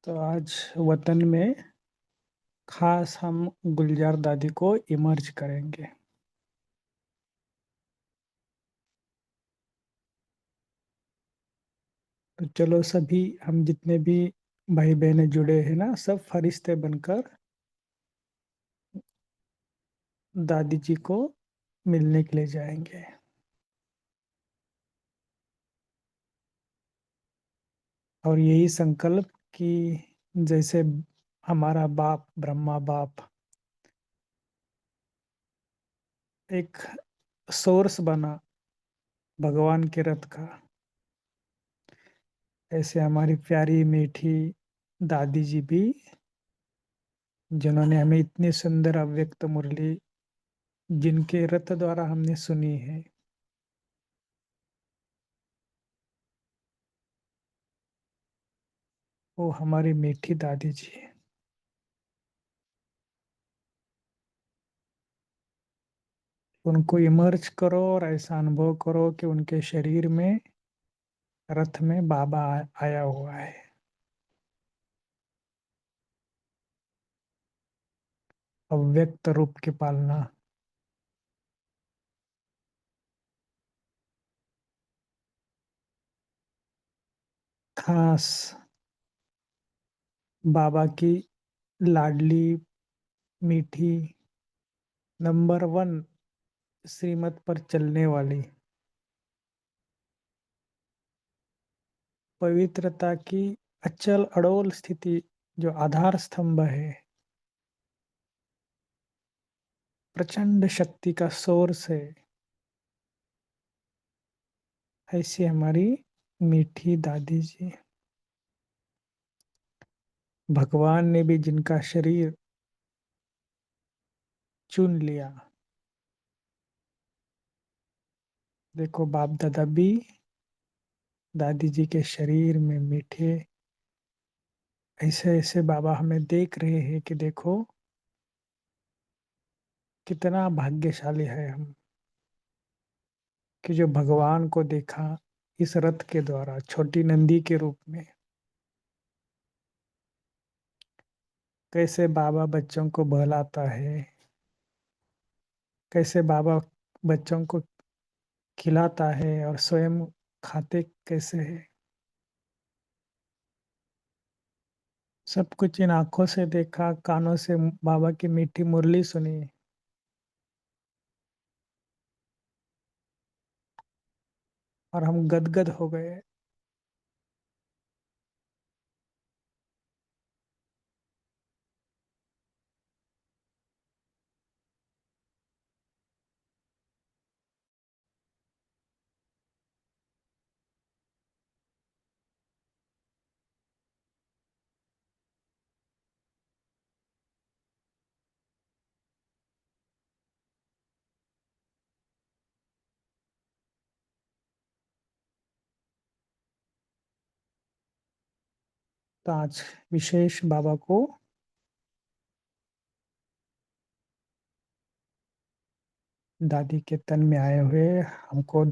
तो आज वतन में खास हम गुलजार दादी को इमर्ज करेंगे। तो चलो सभी हम जितने भी भाई बहने जुड़े हैं ना, सब फरिश्ते बनकर दादी जी को मिलने के लिए जाएंगे। और यही संकल्प कि जैसे हमारा बाप ब्रह्मा बाप एक सोर्स बना भगवान के रथ का, ऐसे हमारी प्यारी मीठी दादी जी भी, जिन्होंने हमें इतनी सुंदर अव्यक्त मुरली जिनके रथ द्वारा हमने सुनी है, वो हमारी मीठी दादी जी है। उनको इमर्ज करो और ऐसा अनुभव करो कि उनके शरीर में रथ में बाबा आया हुआ है। अव्यक्त रूप की पालना। खास बाबा की लाडली मीठी नंबर वन श्रीमत पर चलने वाली, पवित्रता की अचल अड़ोल स्थिति, जो आधार स्तंभ है, प्रचंड शक्ति का सोर्स है, ऐसी हमारी मीठी दादी जी। भगवान ने भी जिनका शरीर चुन लिया, देखो बाप दादा भी दादी जी के शरीर में मीठे, ऐसे ऐसे बाबा हमें देख रहे हैं कि देखो कितना भाग्यशाली है हम, कि जो भगवान को देखा इस रथ के द्वारा छोटी नंदी के रूप में। कैसे बाबा बच्चों को बहलाता है, कैसे बाबा बच्चों को खिलाता है और स्वयं खाते कैसे है, सब कुछ इन आंखों से देखा, कानों से बाबा की मीठी मुरली सुनी, और हम गदगद हो गए। तो आज विशेष बाबा को दादी के तन में आए हुए हमको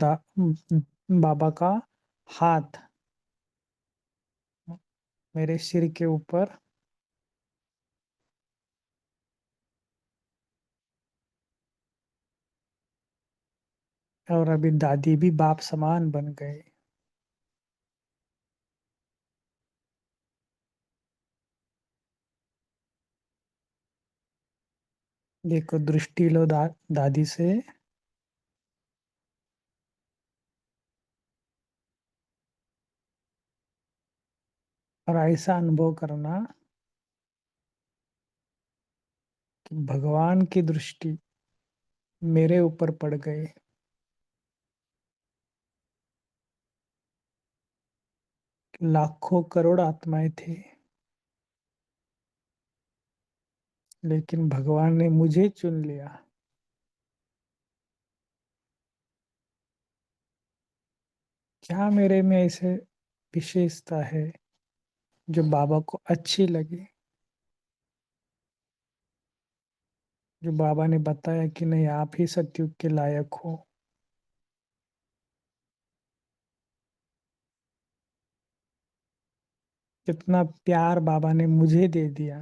बाबा का हाथ मेरे सिर के ऊपर, और अभी दादी भी बाप समान बन गए। देखो दृष्टि लो दादी से, और ऐसा अनुभव करना कि भगवान की दृष्टि मेरे ऊपर पड़ गई। लाखों करोड़ आत्माएं थी, लेकिन भगवान ने मुझे चुन लिया। क्या मेरे में ऐसे विशेषता है जो बाबा को अच्छी लगी, जो बाबा ने बताया कि नहीं आप ही सतयुग के लायक हो। कितना प्यार बाबा ने मुझे दे दिया।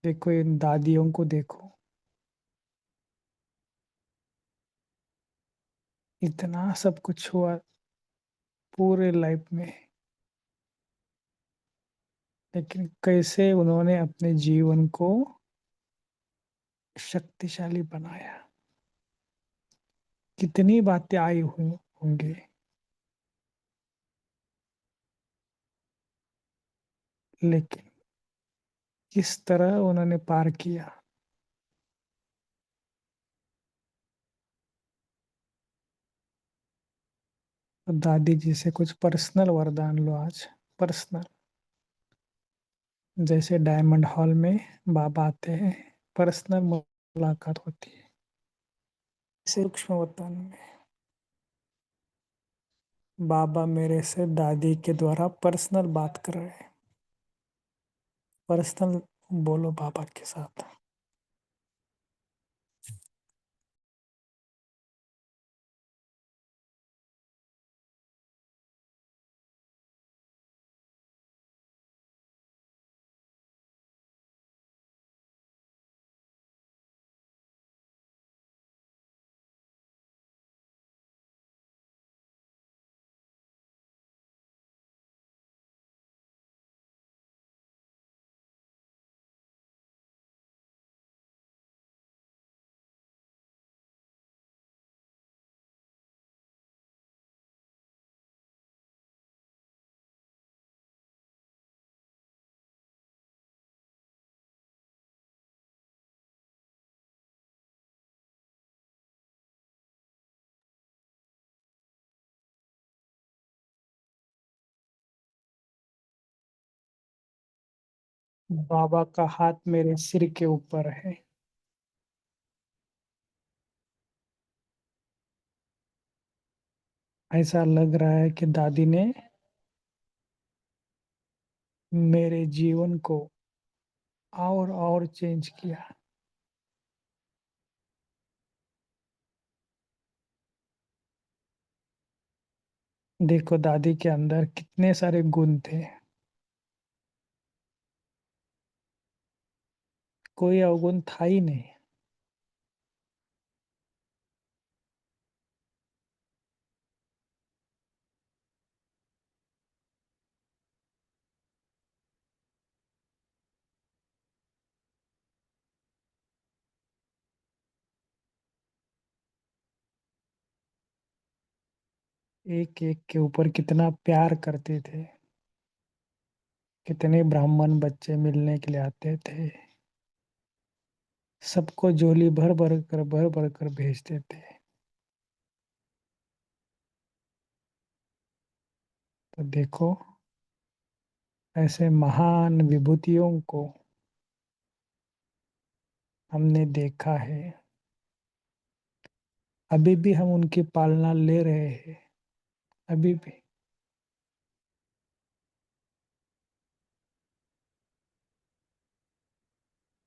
देखो इन दादियों को देखो, इतना सब कुछ हुआ पूरे लाइफ में, लेकिन कैसे उन्होंने अपने जीवन को शक्तिशाली बनाया। कितनी बातें आई हुई होंगी, लेकिन किस तरह उन्होंने पार किया। तो दादी जी से कुछ पर्सनल वरदान लो आज। पर्सनल, जैसे डायमंड हॉल में बाबा आते हैं, पर्सनल मुलाकात होती है, सूक्ष्म वतन में बाबा मेरे से दादी के द्वारा पर्सनल बात कर रहे हैं। पर्सनल बोलो बाबा के साथ। बाबा का हाथ मेरे सिर के ऊपर है। ऐसा लग रहा है कि दादी ने मेरे जीवन को और चेंज किया। देखो दादी के अंदर कितने सारे गुण थे, कोई अवगुण था ही नहीं। एक एक के ऊपर कितना प्यार करते थे। कितने ब्राह्मण बच्चे मिलने के लिए आते थे, सबको झोली भर भर कर भेजते थे। तो देखो, ऐसे महान विभूतियों को हमने देखा है, अभी भी हम उनकी पालना ले रहे हैं, अभी भी।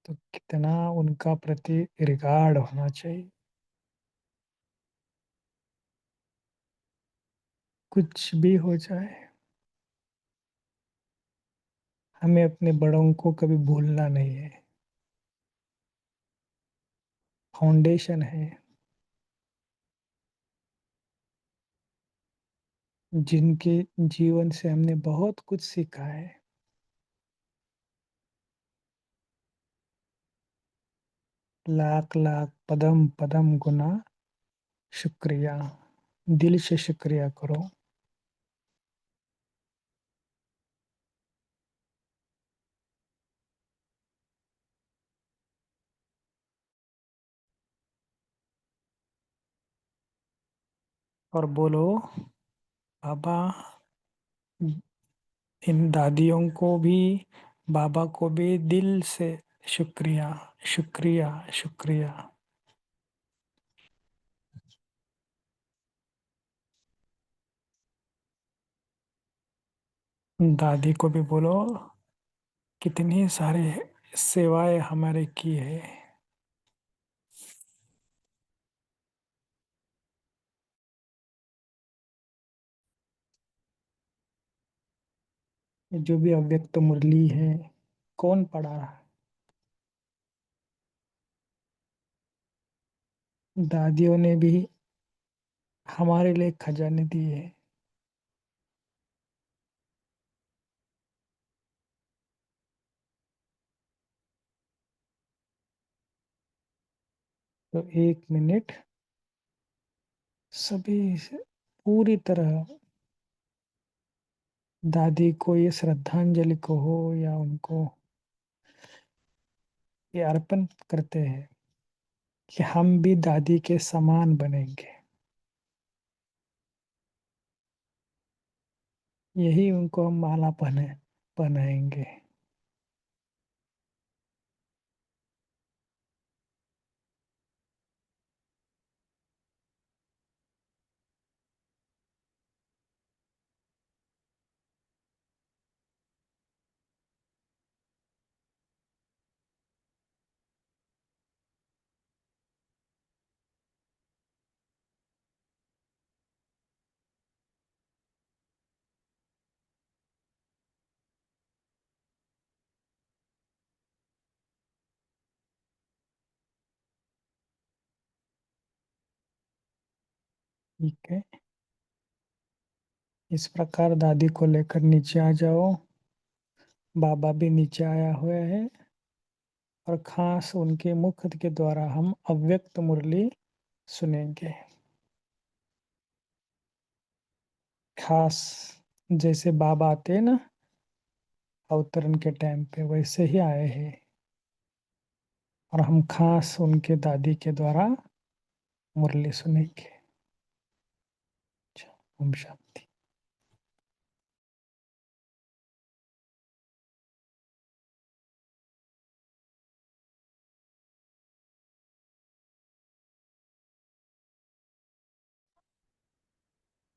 तो कितना उनका प्रति रिगार्ड होना चाहिए। कुछ भी हो जाए, हमें अपने बड़ों को कभी भूलना नहीं है। फाउंडेशन है, जिनके जीवन से हमने बहुत कुछ सीखा है। लाख लाख पदम पदम गुना शुक्रिया, दिल से शुक्रिया करो। और बोलो बाबा, इन दादियों को भी, बाबा को भी दिल से शुक्रिया, शुक्रिया, शुक्रिया। दादी को भी बोलो, कितनी सारी सेवाएं हमारे की है। ये जो भी अव्यक्त मुरली है, कौन पढ़ा रहा? दादियों ने भी हमारे लिए खजाने दिए हैं। तो 1 मिनट सभी पूरी तरह दादी को ये श्रद्धांजलि को हो या उनको ये अर्पण करते हैं कि हम भी दादी के समान बनेंगे। यही उनको हम माला पहनाएंगे। ठीक है, इस प्रकार दादी को लेकर नीचे आ जाओ। बाबा भी नीचे आया हुआ है और खास उनके मुख के द्वारा हम अव्यक्त मुरली सुनेंगे। खास जैसे बाबा आते हैं ना अवतरण के टाइम पे, वैसे ही आए हैं। और हम खास उनके दादी के द्वारा मुरली सुनेंगे। अच्छा, ओम शांति।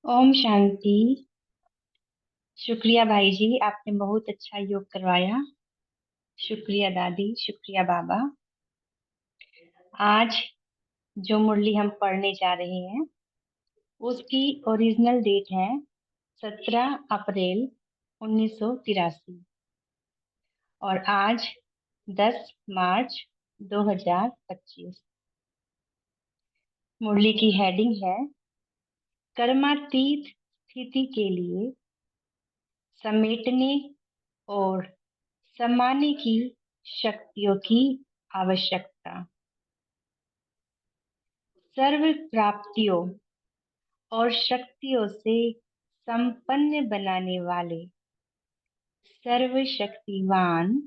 ओम शांति। शुक्रिया भाई जी, आपने बहुत अच्छा योग करवाया। शुक्रिया दादी, शुक्रिया बाबा। आज जो मुरली हम पढ़ने जा रहे हैं उसकी ओरिजिनल डेट है 17 अप्रैल 1983 और आज 10 मार्च 2025। मुरली की हेडिंग है कर्मातीत स्थिति के लिए समेटने और समाने की शक्तियों की आवश्यकता। सर्व प्राप्तियों और शक्तियों से संपन्न बनाने वाले सर्वशक्तिवान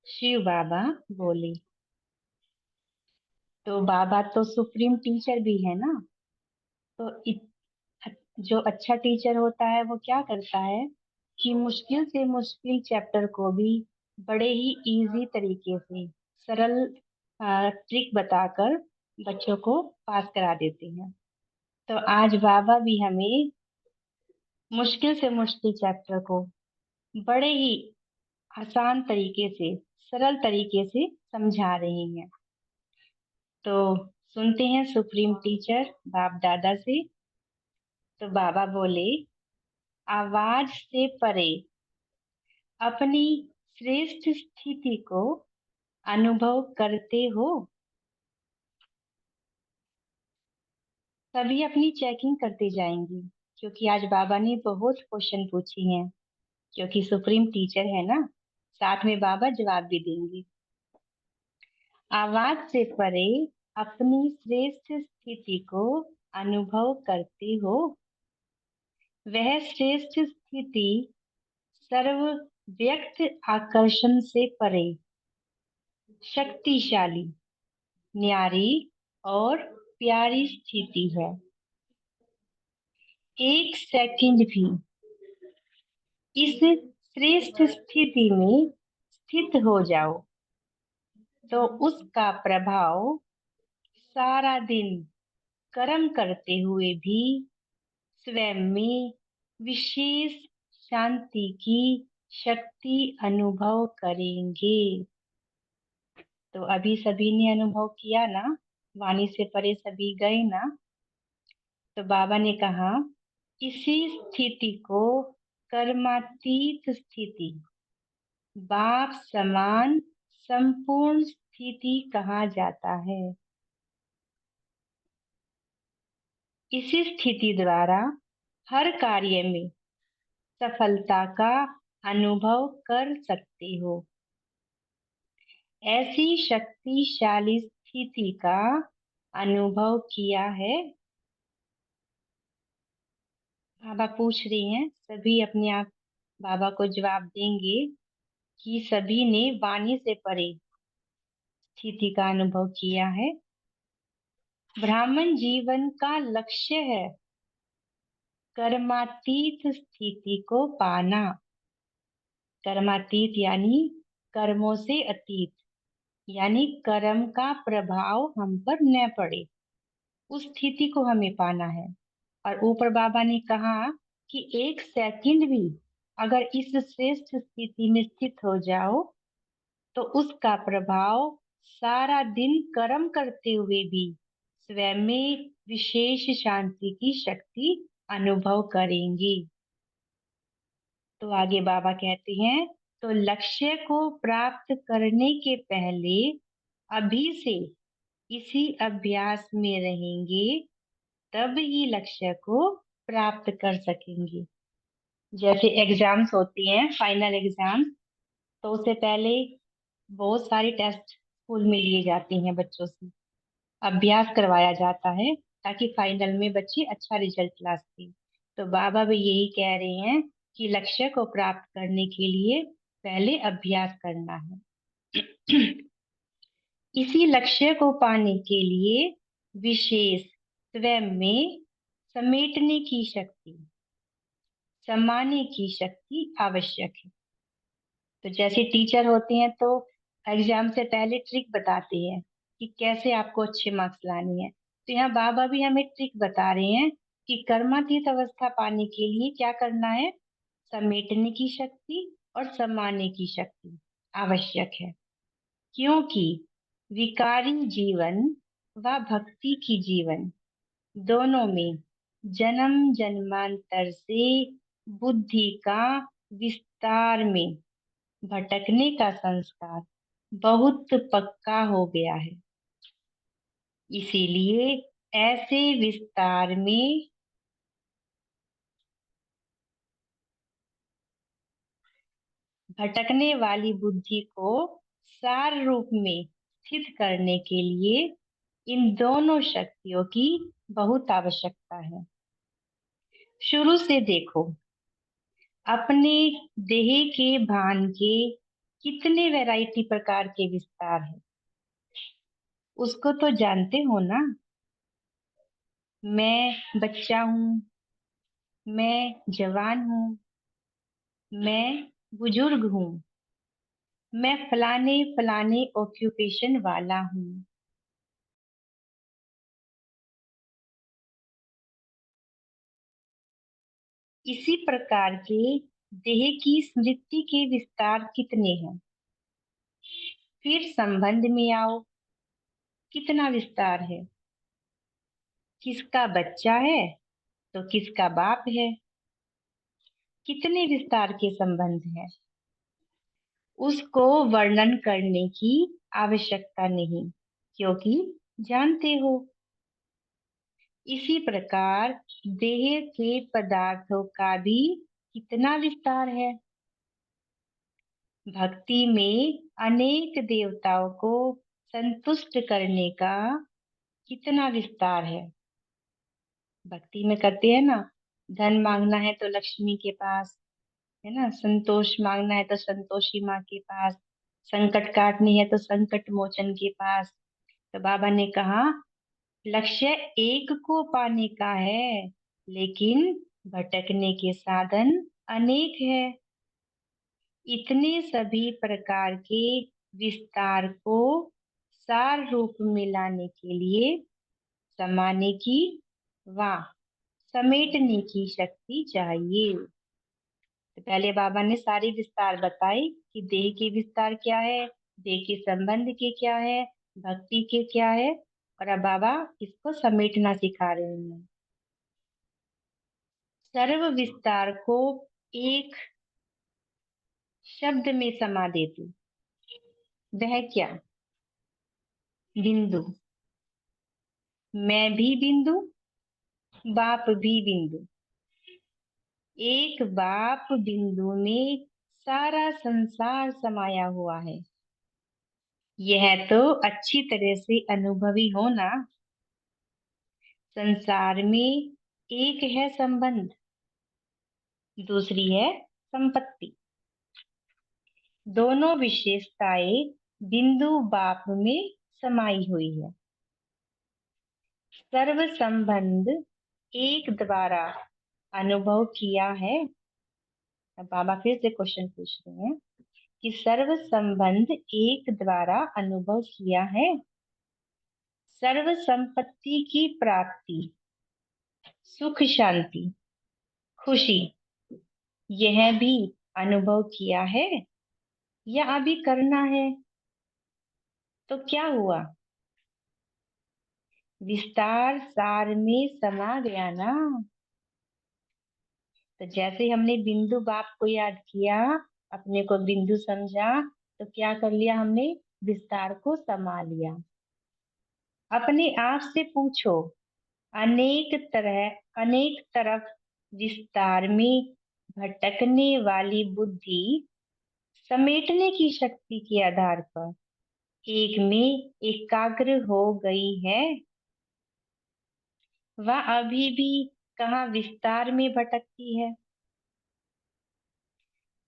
शिव बाबा बोले। तो बाबा तो सुप्रीम टीचर भी है ना। तो जो अच्छा टीचर होता है वो क्या करता है कि मुश्किल से मुश्किल चैप्टर को भी बड़े ही इजी तरीके से सरल ट्रिक बताकर बच्चों को पास करा देते हैं। तो आज बाबा भी हमें मुश्किल से मुश्किल चैप्टर को बड़े ही आसान तरीके से सरल तरीके से समझा रहे हैं। तो सुनते हैं सुप्रीम टीचर बाप दादा से। तो बाबा बोले, आवाज से परे अपनी श्रेष्ठ स्थिति को अनुभव करते हो। सभी अपनी चेकिंग करते जाएंगे क्योंकि आज बाबा ने बहुत क्वेश्चन पूछे हैं। क्योंकि सुप्रीम टीचर है ना, साथ में बाबा जवाब भी देंगे। आवाज से परे अपनी श्रेष्ठ स्थिति को अनुभव करते हो। वह श्रेष्ठ स्थिति सर्व व्यक्त आकर्षण से परे शक्तिशाली, न्यारी और प्यारी स्थिति है। एक सेकंड भी इस श्रेष्ठ स्थिति में स्थित हो जाओ तो उसका प्रभाव सारा दिन कर्म करते हुए भी स्वयं में विशेष शांति की शक्ति अनुभव करेंगे। तो अभी सभी ने अनुभव किया ना, वाणी से परे सभी गए ना। तो बाबा ने कहा इसी स्थिति को कर्मातीत स्थिति, बाप समान संपूर्ण स्थिति कहा जाता है। इसी स्थिति द्वारा हर कार्य में सफलता का अनुभव कर सकते हो। ऐसी शक्तिशाली स्थिति का अनुभव किया है। बाबा पूछ रहे हैं, सभी अपने आप बाबा को जवाब देंगे कि सभी ने वाणी से परे स्थिति का अनुभव किया है। ब्राह्मण जीवन का लक्ष्य है कर्मातीत स्थिति को पाना। कर्मातीत यानी कर्मों से अतीत, यानी कर्म का प्रभाव हम पर न पड़े, उस स्थिति को हमें पाना है। और ऊपर बाबा ने कहा कि 1 सेकंड भी अगर इस श्रेष्ठ स्थिति में स्थित हो जाओ तो उसका प्रभाव सारा दिन कर्म करते हुए भी स्वयं में विशेष शांति की शक्ति अनुभव करेंगी। तो आगे बाबा कहते हैं, तो लक्ष्य को प्राप्त करने के पहले अभी से इसी अभ्यास में रहेंगे, तब ही लक्ष्य को प्राप्त कर सकेंगे। जैसे एग्जाम्स होती हैं, फाइनल एग्जाम, तो उससे पहले बहुत सारी टेस्ट स्कूल में लिए जाते हैं, बच्चों से अभ्यास करवाया जाता है ताकि फाइनल में बच्चे अच्छा रिजल्ट ला सके। तो बाबा भी यही कह रहे हैं कि लक्ष्य को प्राप्त करने के लिए पहले अभ्यास करना है। इसी लक्ष्य को पाने के लिए विशेष स्वयं में समेटने की शक्ति, समाने की शक्ति आवश्यक है। तो जैसे टीचर होते हैं तो एग्जाम से पहले ट्रिक बताते हैं कि कैसे आपको अच्छे मार्क्स लाने हैं। तो यहाँ बाबा भी हमें ट्रिक बता रहे हैं कि कर्मातीत अवस्था पाने के लिए क्या करना है, समेटने की शक्ति और समाने की शक्ति आवश्यक है। क्योंकि विकारी जीवन व भक्ति की जीवन दोनों में जन्म जन्मांतर से बुद्धि का विस्तार में भटकने का संस्कार बहुत पक्का हो गया है। इसीलिए ऐसे विस्तार में भटकने वाली बुद्धि को सार रूप में स्थित करने के लिए इन दोनों शक्तियों की बहुत आवश्यकता है। शुरू से देखो, अपने देह के भान के कितने वैरायटी प्रकार के विस्तार है, उसको तो जानते हो ना। मैं बच्चा हूँ, मैं जवान हूँ, मैं बुजुर्ग हूँ, मैं फलाने फलाने ऑक्यूपेशन वाला हूँ। इसी प्रकार के देह की स्मृति के विस्तार कितने हैं। फिर संबंध में आओ, कितना विस्तार है, किसका बच्चा है तो किसका बाप है, कितने विस्तार के संबंध हैं। उसको वर्णन करने की आवश्यकता नहीं, क्योंकि जानते हो। इसी प्रकार देह के पदार्थों का भी कितना विस्तार है। भक्ति में अनेक देवताओं को संतुष्ट करने का कितना विस्तार है। भक्ति में करते हैं ना, धन मांगना है तो लक्ष्मी के पास, है ना, संतोष मांगना है तो संतोषी माँ के पास, संकट काटनी है तो संकट मोचन के पास। तो बाबा ने कहा, लक्ष्य एक को पाने का है, लेकिन भटकने के साधन अनेक है। इतने सभी प्रकार के विस्तार को सार रूप में लाने के लिए समाने की व समेटने की शक्ति चाहिए। तो पहले बाबा ने सारे विस्तार बताए कि देह के विस्तार क्या है, देह के संबंध के क्या है, भक्ति के क्या है, और अब बाबा इसको समेटना सिखा रहे हैं। सर्व विस्तार को एक शब्द में समा दे तू, वह क्या? बिंदु। मैं भी बिंदु, बाप भी बिंदु। एक बाप बिंदु में सारा संसार समाया हुआ है। यह तो अच्छी तरह से अनुभवी हो ना। संसार में एक है संबंध, दूसरी है संपत्ति। दोनों विशेषताएं बिंदु बाप में समाई हुई है। सर्व संबंध एक द्वारा अनुभव किया है। अब बाबा फिर से क्वेश्चन पूछ रहे हैं कि सर्व संबंध एक द्वारा अनुभव किया है। सर्व संपत्ति की प्राप्ति, सुख शांति, खुशी, यह भी अनुभव किया है या अभी करना है? तो क्या हुआ? विस्तार सार में समा गया ना। तो जैसे हमने बिंदु बाप को याद किया, अपने को बिंदु समझा, तो क्या कर लिया हमने? विस्तार को समा लिया। अपने आप से पूछो, अनेक तरफ विस्तार में भटकने वाली बुद्धि समेटने की शक्ति के आधार पर एक में एकाग्र हो गई है। वह अभी भी कहाँ विस्तार में भटकती है?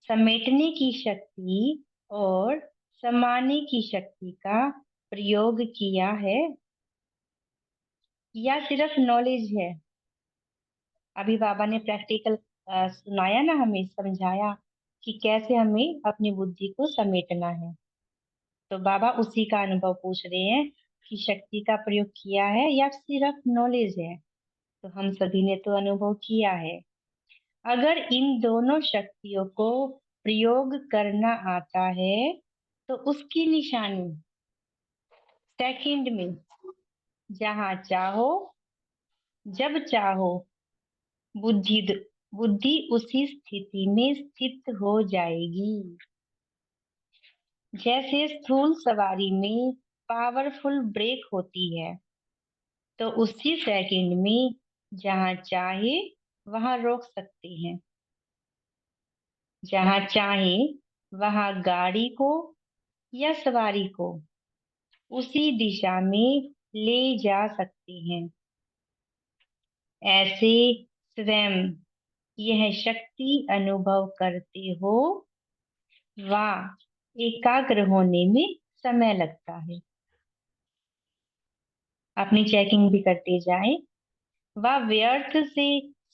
समेटने की शक्ति और समाने की शक्ति का प्रयोग किया है या सिर्फ नॉलेज है? अभी बाबा ने प्रैक्टिकल सुनाया ना, हमें समझाया कि कैसे हमें अपनी बुद्धि को समेटना है। तो बाबा उसी का अनुभव पूछ रहे हैं कि शक्ति का प्रयोग किया है या सिर्फ नॉलेज है। तो हम सभी ने तो अनुभव किया है। अगर इन दोनों शक्तियों को प्रयोग करना आता है तो उसकी निशानी सेकंड में, जहां चाहो, जब चाहो, बुद्धि बुद्धि उसी स्थिति में स्थित हो जाएगी। जैसे स्थूल सवारी में पावरफुल ब्रेक होती है, तो उसी सेकंड में जहां चाहे वहां रोक सकते हैं। जहां चाहे वहां गाड़ी को या सवारी को उसी दिशा में ले जा सकते हैं। ऐसे स्वयं यह शक्ति अनुभव करते हो, वह एकाग्र होने में समय लगता है। अपनी चेकिंग भी करते जाएं। वह व्यर्थ से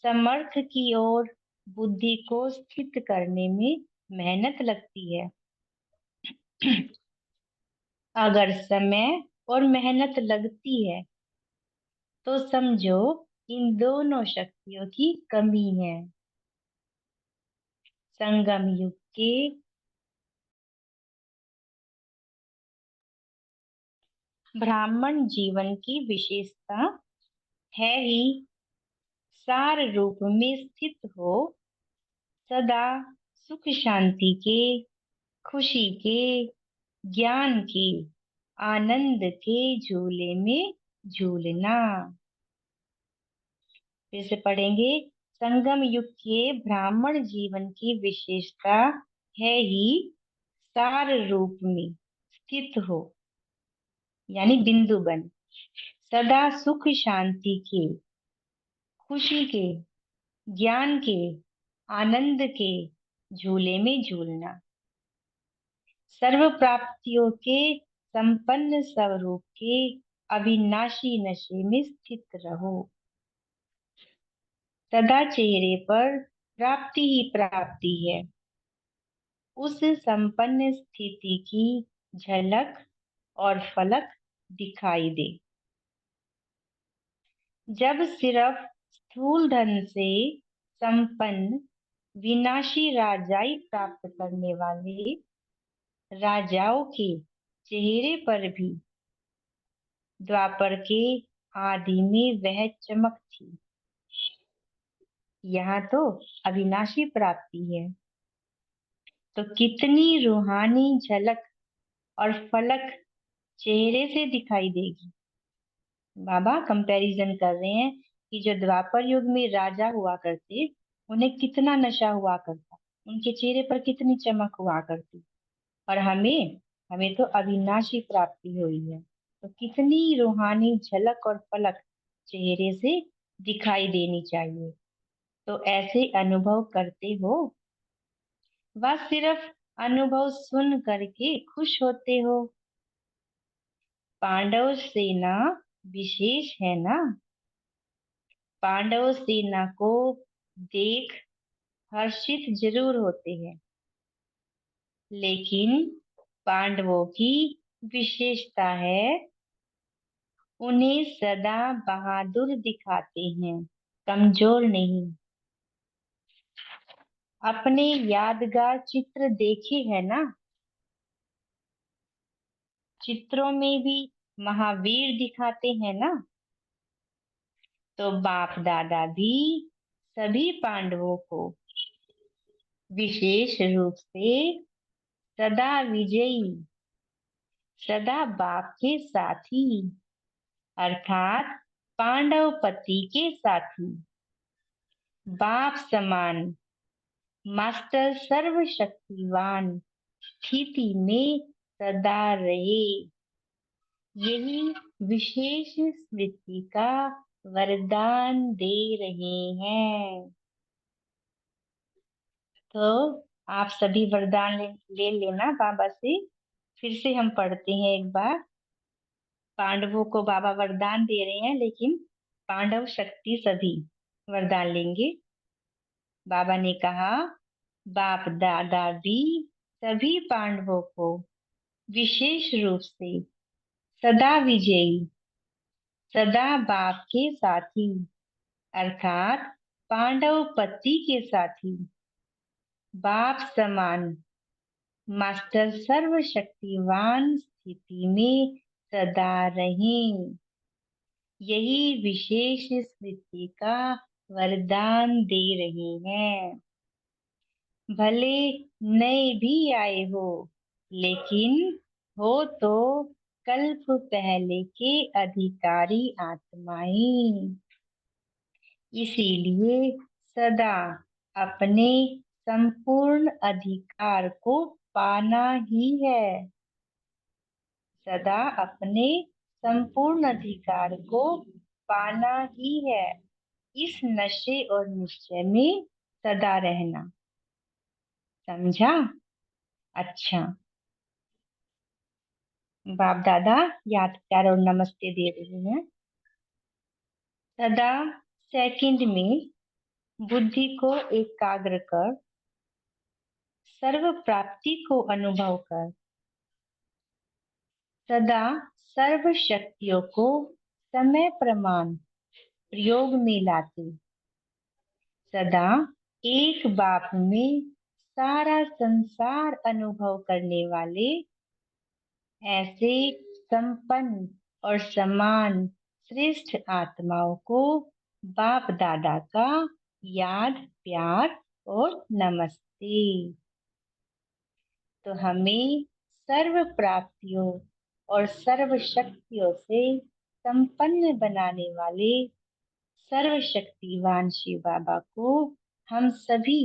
समर्थ की ओर बुद्धि को स्थित करने में मेहनत लगती है। अगर समय और मेहनत लगती है तो समझो इन दोनों शक्तियों की कमी है। संगम युग के ब्राह्मण जीवन की विशेषता है ही सार रूप में स्थित हो, सदा सुख शांति के, खुशी के, ज्ञान के, आनंद के झूले में झूलना। फिर से पढ़ेंगे। संगम युग के ब्राह्मण जीवन की विशेषता है ही सार रूप में स्थित हो, यानी बिंदु बन, सदा सुख शांति के, खुशी के, ज्ञान के, आनंद के झूले में झूलना। सर्व प्राप्तियों के संपन्न स्वरूप के अविनाशी नशे में स्थित रहो। सदा चेहरे पर प्राप्ति ही प्राप्ति है। उस संपन्न स्थिति की झलक और फलक दिखाई दे। जब सिर्फ स्थूल धन से संपन्न विनाशी राजाई प्राप्त करने वाले राजाओं के चेहरे पर भी द्वापर के आदि में वह चमक थी। यहाँ तो अविनाशी प्राप्ति है। तो कितनी रूहानी झलक और फलक चेहरे से दिखाई देगी। बाबा कंपैरिजन कर रहे हैं कि जो द्वापर युग में राजा हुआ करते, उन्हें कितना नशा हुआ करता, उनके चेहरे पर कितनी चमक हुआ करती, और हमें हमें तो अविनाशी प्राप्ति हुई है। तो कितनी रूहानी झलक और पलक चेहरे से दिखाई देनी चाहिए। तो ऐसे अनुभव करते हो, वह सिर्फ अनुभव सुन करके खुश होते हो। पांडव सेना विशेष है ना। पांडव सेना को देख हर्षित जरूर होते हैं, लेकिन पांडवों की विशेषता है, उन्हें सदा बहादुर दिखाते हैं, कमजोर नहीं। अपने यादगार चित्र देखे है ना, चित्रों में भी महावीर दिखाते हैं ना। तो बाप दादा भी सभी पांडवों को विशेष रूप से सदा विजयी, सदा बाप के साथी, अर्थात पांडव पति के साथी, बाप समान, मास्टर सर्वशक्तिवान स्थिति में सदा रहे, यही विशेष स्मृति का वरदान दे रहे हैं। तो आप सभी वरदान ले लेना बाबा से। फिर से हम पढ़ते हैं एक बार। पांडवों को बाबा वरदान दे रहे हैं, लेकिन पांडव शक्ति सभी वरदान लेंगे। बाबा ने कहा, बाप दादा भी सभी पांडवों को विशेष रूप से सदा विजयी, सदा बाप के साथी, अर्थात पांडव पति के साथी, बाप समान, मास्टर सर्वशक्तिवान स्थिति में सदा रहें, यही विशेष स्मृति का वरदान दे रहे हैं। भले नए भी आए हो, लेकिन हो तो कल्प पहले के अधिकारी आत्माएं, इसीलिए सदा अपने संपूर्ण अधिकार को पाना ही है, सदा अपने संपूर्ण अधिकार को पाना ही है। इस नशे और निश्चय में सदा रहना। समझा? अच्छा। बाप दादा याद प्यार और नमस्ते दे रहे हैं। सदा सेकंड में बुद्धि को एकाग्र कर, सर्व प्राप्ति को अनुभव कर, सदा सर्व शक्तियों को समय प्रमाण प्रयोग में लाते, सदा एक बाप में सारा संसार अनुभव करने वाले, ऐसे संपन्न और समान श्रेष्ठ आत्माओं को बाप दादा का याद प्यार और नमस्ते। तो हमें सर्व प्राप्तियों और सर्व शक्तियों से संपन्न बनाने वाले सर्वशक्तिवान शिव बाबा को हम सभी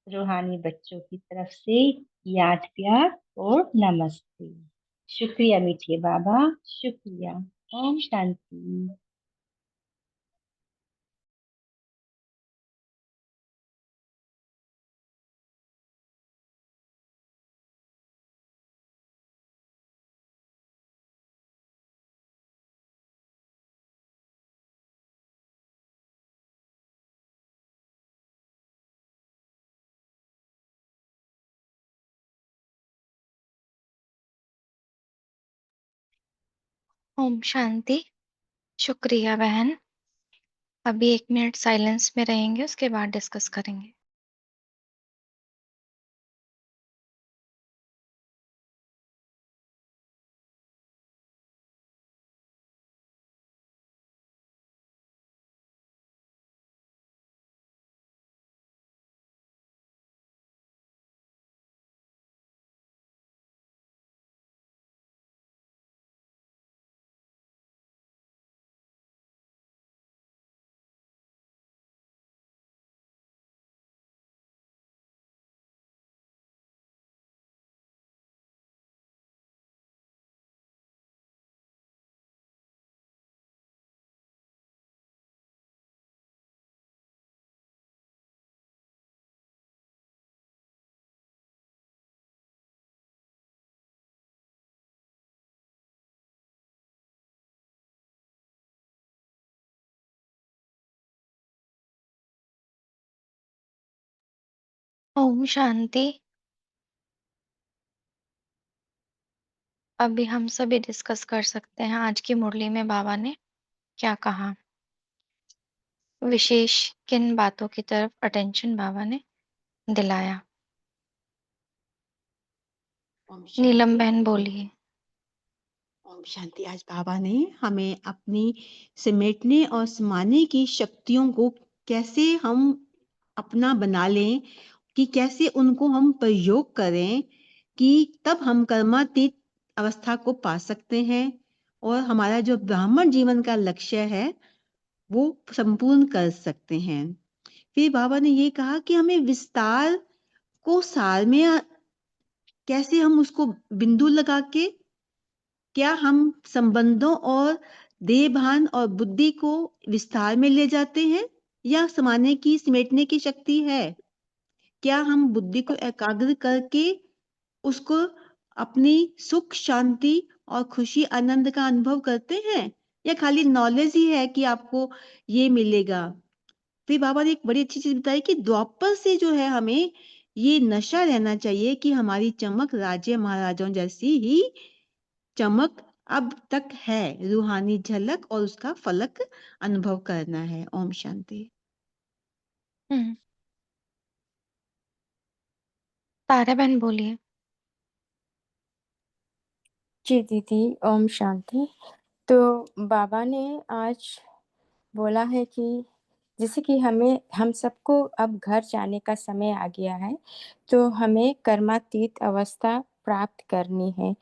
रूहानी बच्चों की तरफ से याद प्यार और नमस्ते। शुक्रिया मीठे बाबा, शुक्रिया। ओम शांति। ओम शांति। शुक्रिया बहन। अभी 1 मिनट साइलेंस में रहेंगे, उसके बाद डिस्कस करेंगे। ओम शांति। अभी हम सभी डिस्कस कर सकते हैं आज की मुरली में बाबा ने क्या कहा, विशेष किन बातों की तरफ अटेंशन बाबा ने दिलाया। ओम नीलम शांति। बहन बोलिए। ओम शांति। आज बाबा ने हमें अपनी समेटने और समाने की शक्तियों को कैसे हम अपना बना लें, कि कैसे उनको हम प्रयोग करें, कि तब हम कर्मातीत अवस्था को पा सकते हैं और हमारा जो ब्राह्मण जीवन का लक्ष्य है वो संपूर्ण कर सकते हैं। फिर बाबा ने ये कहा कि हमें विस्तार को सार में कैसे हम उसको बिंदु लगा के, क्या हम संबंधों और देह भान और बुद्धि को विस्तार में ले जाते हैं, या समाने की समेटने की शक्ति है? क्या हम बुद्धि को एकाग्र करके उसको अपनी सुख शांति और खुशी आनंद का अनुभव करते हैं, या खाली नॉलेज ही है कि आपको ये मिलेगा? फिर बाबा ने एक बड़ी अच्छी चीज बताई कि द्वापर से जो है हमें ये नशा रहना चाहिए कि हमारी चमक राजे महाराजाओं जैसी ही चमक अब तक है, रूहानी झलक और उसका फलक अनुभव करना है। ओम शांति। तारा बहन बोलिए। जी दीदी, ओम शांति। तो बाबा ने आज बोला है कि जैसे कि हम सबको अब घर जाने का समय आ गया है, तो हमें कर्मातीत अवस्था प्राप्त करनी है।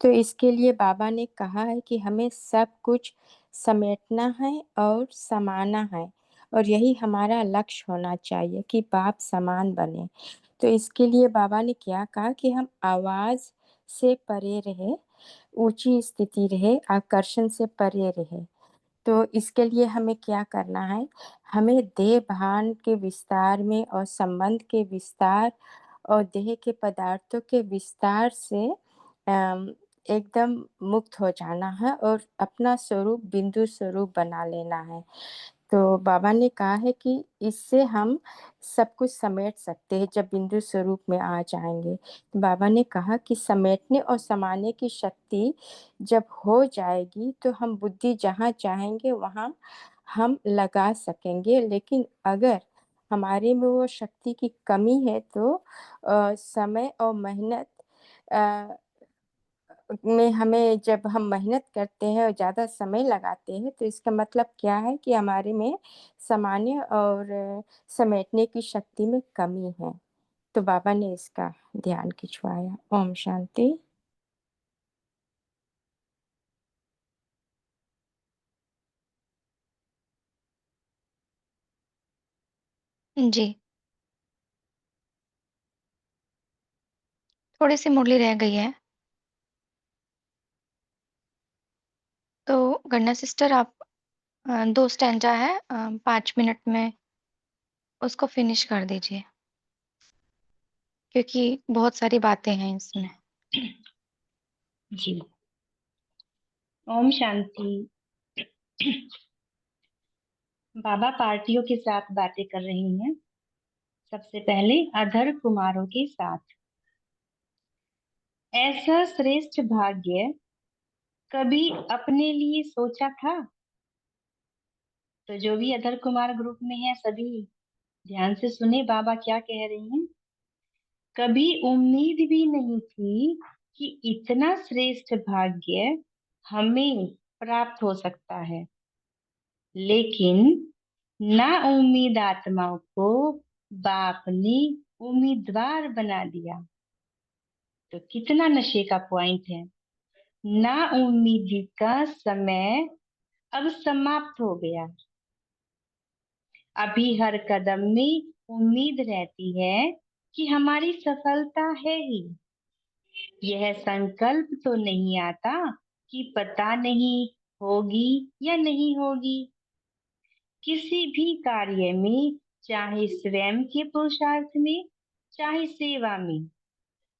तो इसके लिए बाबा ने कहा है कि हमें सब कुछ समेटना है और समाना है, और यही हमारा लक्ष्य होना चाहिए कि बाप समान बने। तो इसके लिए बाबा ने क्या कहा कि हम आवाज से परे रहे, ऊंची स्थिति रहे, आकर्षण से परे रहे। तो इसके लिए हमें क्या करना है? हमें देह भान के विस्तार में और संबंध के विस्तार और देह के पदार्थों के विस्तार से एकदम मुक्त हो जाना है और अपना स्वरूप बिंदु स्वरूप बना लेना है। तो बाबा ने कहा है कि इससे हम सब कुछ समेट सकते हैं जब बिंदु स्वरूप में आ जाएंगे। तो बाबा ने कहा कि समेटने और समाने की शक्ति जब हो जाएगी तो हम बुद्धि जहाँ चाहेंगे वहाँ हम लगा सकेंगे। लेकिन अगर हमारे में वो शक्ति की कमी है तो समय और मेहनत में हमें, जब हम मेहनत करते हैं और ज़्यादा समय लगाते हैं तो इसका मतलब क्या है कि हमारे में समाने और समेटने की शक्ति में कमी है। तो बाबा ने इसका ध्यान खिंचवाया। ओम शांति। जी, थोड़ी सी मुरली रह गई है, तो गन्ना सिस्टर आप 2 स्टैंजा है, 5 मिनट में उसको फिनिश कर दीजिए, क्योंकि बहुत सारी बातें हैं इसमें। जी। ओम शांति। बाबा पार्टियों के साथ बातें कर रही हैं। सबसे पहले अधर कुमारों के साथ। ऐसा श्रेष्ठ भाग्य कभी अपने लिए सोचा था? तो जो भी अधर कुमार ग्रुप में है सभी ध्यान से सुने बाबा क्या कह रही हैं। कभी उम्मीद भी नहीं थी कि इतना श्रेष्ठ भाग्य हमें प्राप्त हो सकता है, लेकिन ना उम्मीद आत्माओं को बाप ने उम्मीदवार बना दिया। तो कितना नशे का पॉइंट है। ना उम्मीद का समय अब समाप्त हो गया। अभी हर कदम में उम्मीद रहती है कि हमारी सफलता है ही। यह संकल्प तो नहीं आता कि पता नहीं होगी या नहीं होगी। किसी भी कार्य में, चाहे स्वयं के पुरुषार्थ में, चाहे सेवा में,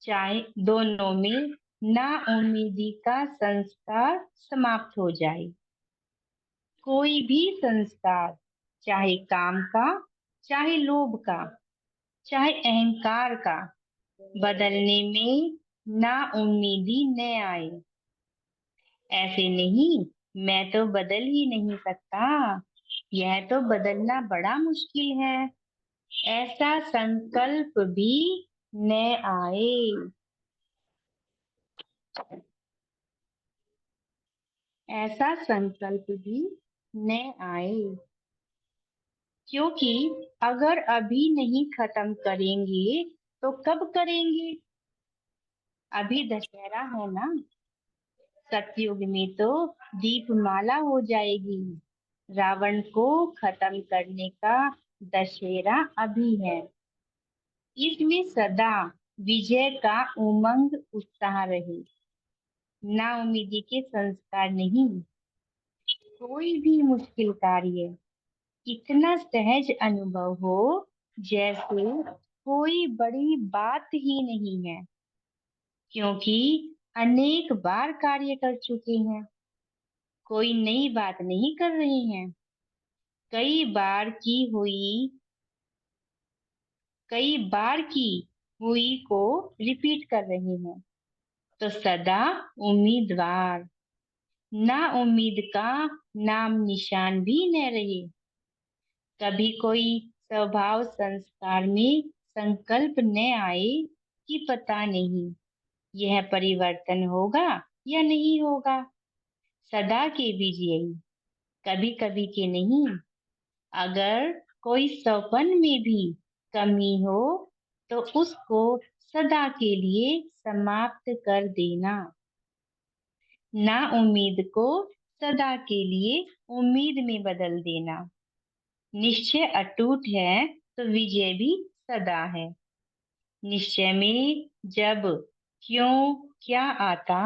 चाहे दोनों में, ना उम्मीदी का संस्कार समाप्त हो जाए। कोई भी संस्कार, चाहे काम का, चाहे लोभ का, चाहे अहंकार का बदलने में नाउम्मीदी न आए। ऐसे नहीं, मैं तो बदल ही नहीं सकता, यह तो बदलना बड़ा मुश्किल है, ऐसा संकल्प भी न आए। ऐसा संकल्प भी न आए, क्योंकि अगर अभी नहीं खत्म करेंगे तो कब करेंगे? अभी दशहरा है ना, सतयुग में तो दीपमाला हो जाएगी। रावण को खत्म करने का दशहरा अभी है। इसमें सदा विजय का उमंग उत्साह रहे, नाउम्मीदी के संस्कार नहीं। कोई भी मुश्किल कार्य इतना सहज अनुभव हो जैसे कोई बड़ी बात ही नहीं है, क्योंकि अनेक बार कार्य कर चुके हैं, कोई नई बात नहीं कर रहे हैं। कई बार की हुई को रिपीट कर रहे हैं। तो सदा उम्मीदवार, ना उम्मीद का नाम निशान भी न रहे। कभी कोई स्वभाव संस्कार में संकल्प न आए कि पता नहीं यह परिवर्तन होगा या नहीं होगा। सदा के विजयी, कभी कभी के नहीं। अगर कोई सपन में भी कमी हो तो उसको सदा के लिए समाप्त कर देना। ना उम्मीद को सदा के लिए उम्मीद में बदल देना। निश्चय अटूट है तो विजय भी सदा है। निश्चय में जब क्यों क्या आता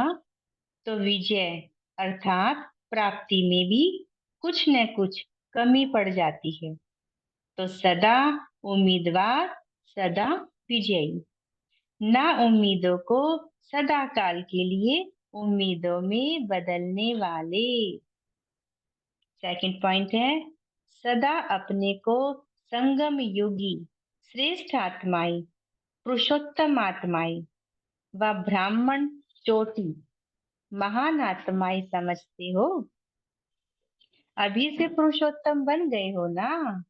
तो विजय अर्थात प्राप्ति में भी कुछ न कुछ कमी पड़ जाती है। तो सदा उम्मीदवार, सदा विजयी, ना उम्मीदों को सदा काल के लिए उम्मीदों में बदलने वाले। सेकंड पॉइंट है, सदा अपने को संगम युगी, श्रेष्ठ आत्माएं, पुरुषोत्तम आत्माएं व ब्राह्मण चोटी, महान आत्माएं समझते हो। अभी से पुरुषोत्तम बन गए हो ना।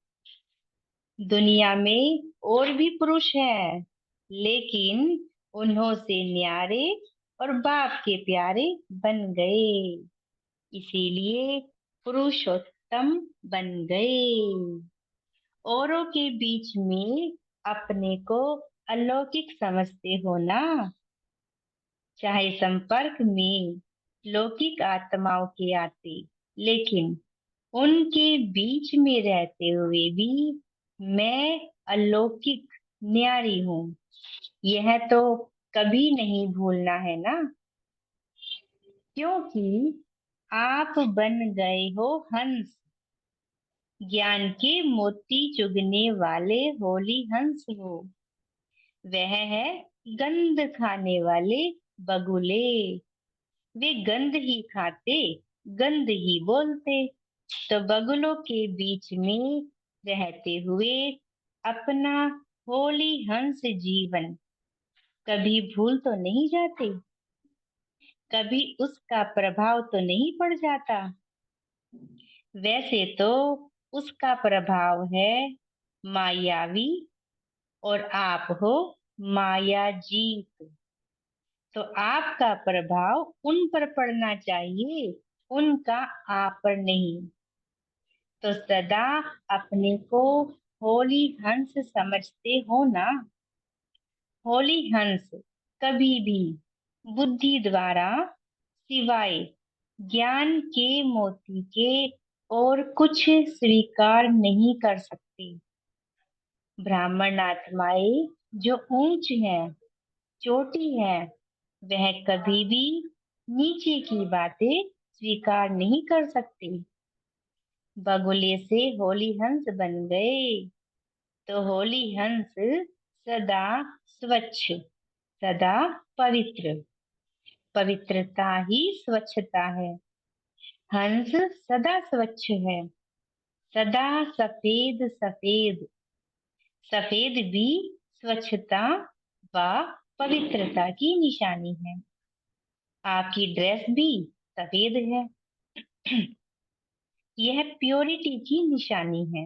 दुनिया में और भी पुरुष हैं, लेकिन उन्हों से न्यारे और बाप के प्यारे बन गए, इसीलिए पुरुषोत्तम बन गए। औरों के बीच में अपने को अलौकिक समझते हो ना। चाहे संपर्क में लौकिक आत्माओं के आते, लेकिन उनके बीच में रहते हुए भी मैं अलौकिक न्यारी हूँ, यह तो कभी नहीं भूलना है ना। क्योंकि आप बन गए हो हंस, ज्ञान के मोती चुगने वाले होली हंस हो। वह है गंध खाने वाले बगुले, वे गंध ही खाते, गंध ही बोलते। तो बगुलों के बीच में रहते हुए अपना होली हंस जीवन कभी भूल तो नहीं जाते, कभी उसका प्रभाव तो नहीं पड़ जाता। वैसे तो उसका प्रभाव है मायावी और आप हो माया जीत। तो आपका प्रभाव उन पर पड़ना चाहिए, उनका आप पर नहीं। तो सदा अपने को होली हंस समझते हो ना। होली हंस कभी भी बुद्धि द्वारा सिवाय ज्ञान के मोती के और कुछ स्वीकार नहीं कर सकते। ब्राह्मण आत्माएं जो ऊंच है, चोटी है, वह कभी भी नीचे की बातें स्वीकार नहीं कर सकते। बगुले से होली हंस बन गए, तो होली हंस सदा स्वच्छ, सदा पवित्र, पवित्रता ही स्वच्छता है। हंस सदा स्वच्छ है, सदा सफेद सफेद, सफेद भी स्वच्छता व पवित्रता की निशानी है। आपकी ड्रेस भी सफेद है, यह प्योरिटी की निशानी है।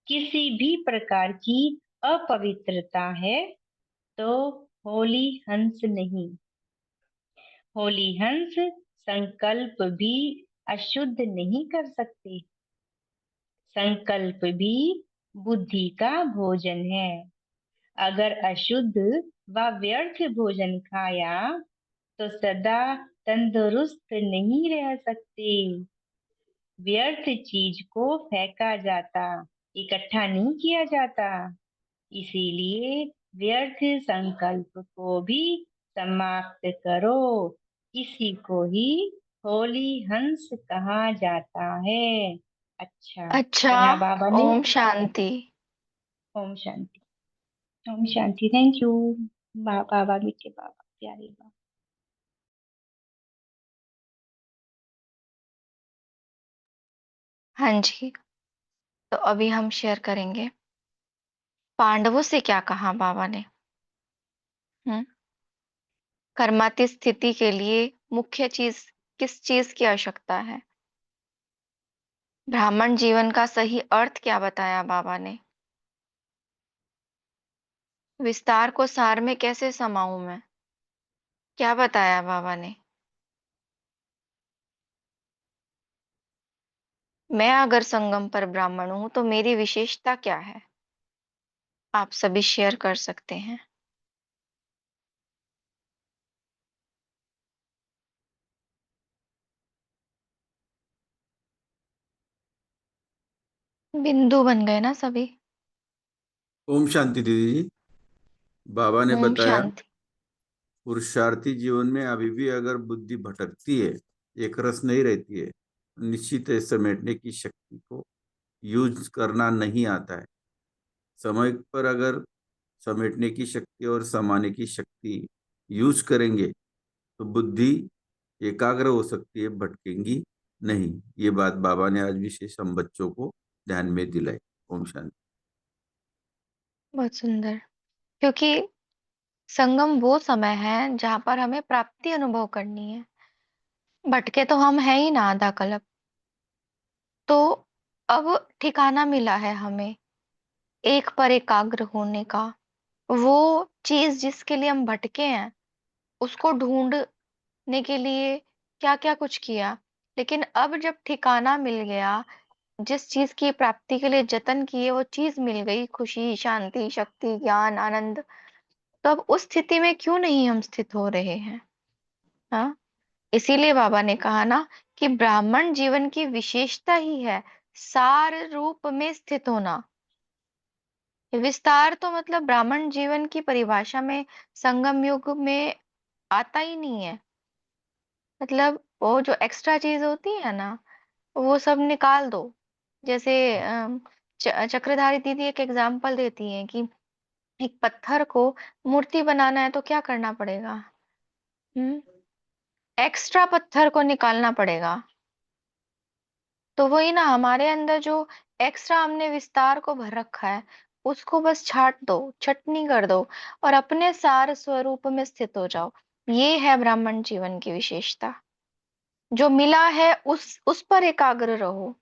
किसी भी प्रकार की अपवित्रता है तो होली हंस नहीं। होली हंस संकल्प भी अशुद्ध नहीं कर सकते। संकल्प भी बुद्धि का भोजन है। अगर अशुद्ध व व्यर्थ भोजन खाया तो सदा तंदुरुस्त नहीं रह सकते। व्यर्थ चीज को फेंका जाता, इकट्ठा नहीं किया जाता। इसीलिए व्यर्थ संकल्प को भी समाप्त करो। इसी को ही होली हंस कहा जाता है। अच्छा, अच्छा। तो यहाँ बाबा ने ओम शांति। ओम शांति, ओम शांति। थैंक यू बाबा, मीठे बाबा, प्यारे बाबा। हाँ जी, तो अभी हम शेयर करेंगे पांडवों से क्या कहा बाबा ने। हम्म कर्माती स्थिति के लिए मुख्य चीज किस चीज की आवश्यकता है? ब्राह्मण जीवन का सही अर्थ क्या बताया बाबा ने? विस्तार को सार में कैसे समाऊं मैं, क्या बताया बाबा ने? मैं अगर संगम पर ब्राह्मण हूं तो मेरी विशेषता क्या है? आप सभी शेयर कर सकते हैं। बिंदु बन गए ना सभी। ओम शांति दीदी जी। बाबा ने ओम बताया शांति। पुरुषार्थी जीवन में अभी भी अगर बुद्धि भटकती है, एक रस नहीं रहती है, निश्चित है समेटने की शक्ति को यूज करना नहीं आता है। समय पर अगर समेटने की शक्ति और समाने की शक्ति यूज करेंगे तो बुद्धि एकाग्र हो सकती है, भटकेंगी नहीं। ये बात बाबा ने आज विशेष हम बच्चों को ध्यान में दिलाई। ओम शांति। बहुत सुंदर। क्योंकि संगम वो समय है जहां पर हमें प्राप्ति अनुभव करनी है। भटके तो हम हैं ही ना आधा कल्प। तो अब ठिकाना मिला है हमें एक पर एकाग्र होने का। वो चीज जिसके लिए हम भटके हैं उसको ढूंढने के लिए क्या क्या कुछ किया, लेकिन अब जब ठिकाना मिल गया, जिस चीज की प्राप्ति के लिए जतन किए वो चीज मिल गई, खुशी, शांति, शक्ति, ज्ञान, आनंद, तो अब उस स्थिति में क्यों नहीं हम स्थित हो रहे हैं? हाँ, इसीलिए बाबा ने कहा ना कि ब्राह्मण जीवन की विशेषता ही है सार रूप में स्थित होना। विस्तार तो मतलब ब्राह्मण जीवन की परिभाषा में संगम युग में आता ही नहीं है। मतलब वो जो एक्स्ट्रा चीज होती है ना, वो सब निकाल दो। जैसे चक्रधारी दीदी एक एग्जाम्पल देती है कि एक पत्थर को मूर्ति बनाना है तो क्या करना पड़ेगा? हम्म एक्स्ट्रा पत्थर को निकालना पड़ेगा। तो वही ना, हमारे अंदर जो एक्स्ट्रा हमने विस्तार को भर रखा है उसको बस छाट दो, छटनी कर दो और अपने सार स्वरूप में स्थित हो जाओ। ये है ब्राह्मण जीवन की विशेषता। जो मिला है उस पर एकाग्र रहो,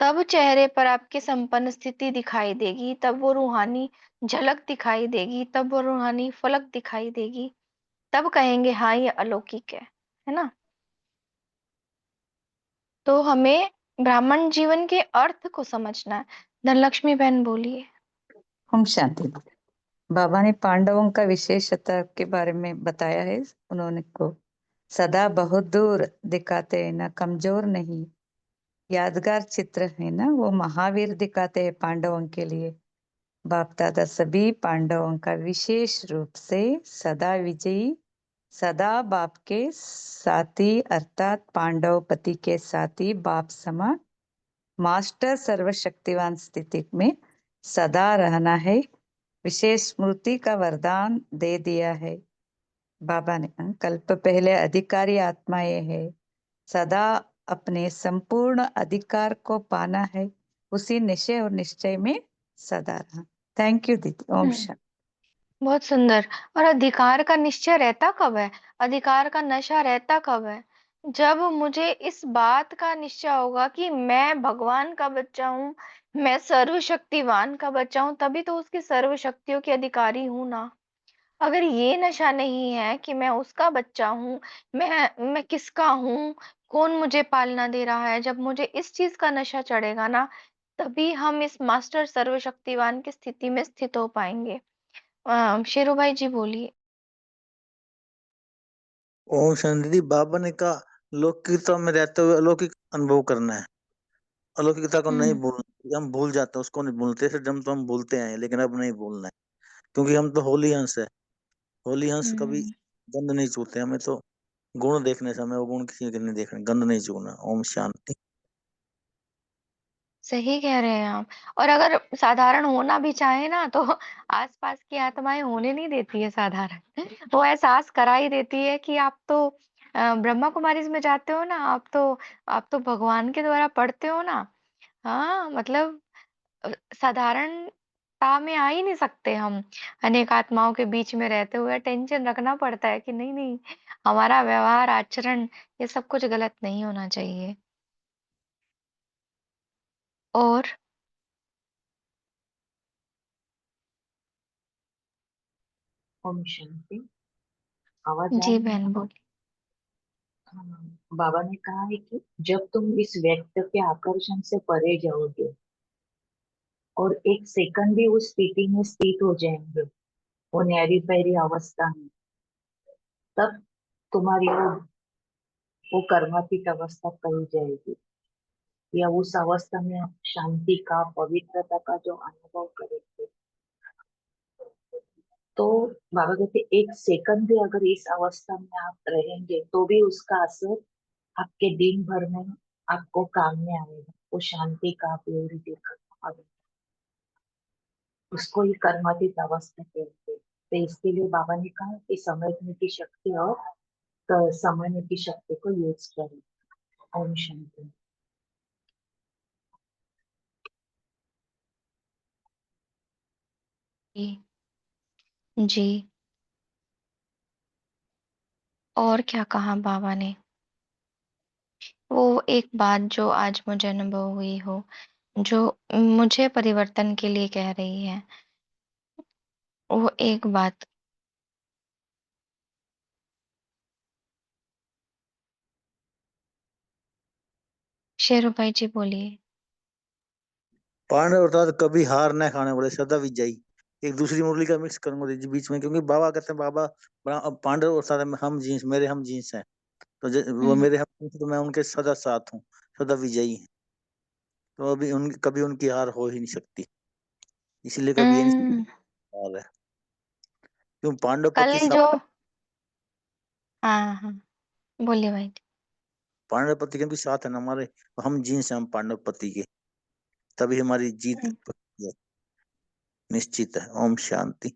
तब चेहरे पर आपकी संपन्न स्थिति दिखाई देगी, तब वो रूहानी झलक दिखाई देगी, तब वो रूहानी फलक दिखाई देगी, तब कहेंगे हाँ ये अलौकिक है ना? तो हमें ब्राह्मण जीवन के अर्थ को समझना है। धनलक्ष्मी बहन बोलिए। ओम शांति। बाबा ने पांडवों का विशेषता के बारे में बताया है। उन्होंने को सदा बहुत दूर दिखाते हैं ना, कमजोर नहीं। यादगार चित्र है ना, वो महावीर दिखाते हैं पांडवों के लिए। बाप दादा सभी पांडवों का विशेष रूप से सदा विजयी, सदा बाप के साथी अर्थात पांडवपति के साथी बाप समान मास्टर सर्वशक्तिवान स्थिति में सदा रहना है। विशेष स्मृति का वरदान दे दिया है बाबा ने। कल्प पहले अधिकारी आत्माएं है, सदा अपने संपूर्ण अधिकार को पाना है, उसी निश्चय और निश्चय में सदा रहा। थैंक यू दीदी। ओम हम्म, शांति। बहुत सुंदर। और अधिकार का निश्चय रहता कब है, अधिकार का नशा रहता कब है? जब मुझे इस बात का निश्चय होगा कि मैं भगवान का बच्चा हूँ, मैं सर्वशक्तिवान का बच्चा हूँ, तभी तो उसकी सर्व शक्तियों की अधिकारी हूं ना। अगर ये नशा नहीं है कि मैं उसका बच्चा हूँ, मैं किसका हूँ, कौन मुझे पालना दे रहा है, जब मुझे इस चीज का नशा चढ़ेगा ना, तभी हम इस मास्टर सर्वशक्तिवान की स्थिति में स्थित हो पाएंगे। शेरू भाई जी बोलिए। ओम शांति दी। बाबा ने कहा लौकिकता में रहते हुए अलौकिक अनुभव करना है, अलौकिकता को नहीं हम्म। भूलना। हम भूल जाते हैं, उसको नहीं भूलते। फिर जब तो हम भूलते हैं, लेकिन अब नहीं भूलना है, क्योंकि हम तो होली हंस है। होली हंस कभी हम्म, गंद नहीं छूते। हमें तो गुण देखने से, हमें वो गुण किसी के नहीं देखने, गंद नहीं छूना। ओम शांति। सही कह रहे हैं आप। और अगर साधारण होना भी चाहे ना, तो आसपास की आत्माएं होने नहीं देती है साधारण। वो एहसास करा ही देती है कि आप तो ब्रह्मा कुमारीज में जाते हो ना, आप तो भगवान के द्वारा पढ़ते हो ना। हाँ, मतलब साधारणता में आ ही नहीं सकते हम। अनेक आत्माओं के बीच में रहते हुए टेंशन रखना पड़ता है कि नहीं नहीं, हमारा व्यवहार आचरण ये सब कुछ गलत नहीं होना चाहिए। और ओम शांति। आवाज आ जी रही है? बहन बोलिए। हाँ, बाबा ने कहा है कि जब तुम इस व्यक्त के आकर्षण से परे जाओगे और एक सेकंड भी उस स्थिति में स्थित हो जाएंगे, वो न्यारी पहरी अवस्था में, तब तुम्हारी वो कर्मातीत अवस्था कही जाएगी, या उस अवस्था में आप शांति का, पवित्रता का जो अनुभव करेंगे। तो बाबा कहते एक सेकंड भी अगर इस अवस्था में आप रहेंगे तो भी उसका असर आपके दिन भर में आपको काम में आएगा। वो शांति का, प्योरिटी का, उसको ही कर्मातीत अवस्था कहते हैं। तो इसके लिए बाबा ने कहा कि समझने की शक्ति और समझने की शक्ति को यूज करें। ओम शांति। जी जी। और क्या कहा बाबा ने? वो एक बात जो आज मुझे अनुभव हुई हो, जो मुझे परिवर्तन के लिए कह रही है, वो एक बात। शेरू भाई जी बोलिए। पांडव अर्थात कभी हार न खाने वाले, सदा विजयी। एक दूसरी मुरली का मिक्स करूंगा दीदी बीच में, क्योंकि बाबा कहते हैं, बाबा अब पांडव अर्थात हम जींस, मेरे हम जींस हैं। तो वो हम्म। मेरे हम जींस हैं, तो मैं उनके सदा साथ हूँ, सदा विजयी हैं। तो अभी कभी उनकी हार हो ही नहीं सकती, इसीलिए कभी ये नहीं हम्म, हार है। क्यों पांडव कल पति साथ, जो, हाँ हाँ, बोलिए भाई जी। पांडव पति के भी साथ है ना हमारे। हम जींस हैं, हम पांडव पति के, तभी हमारी जीत हम्म, पक्की है, निश्चित है। ओम शांति।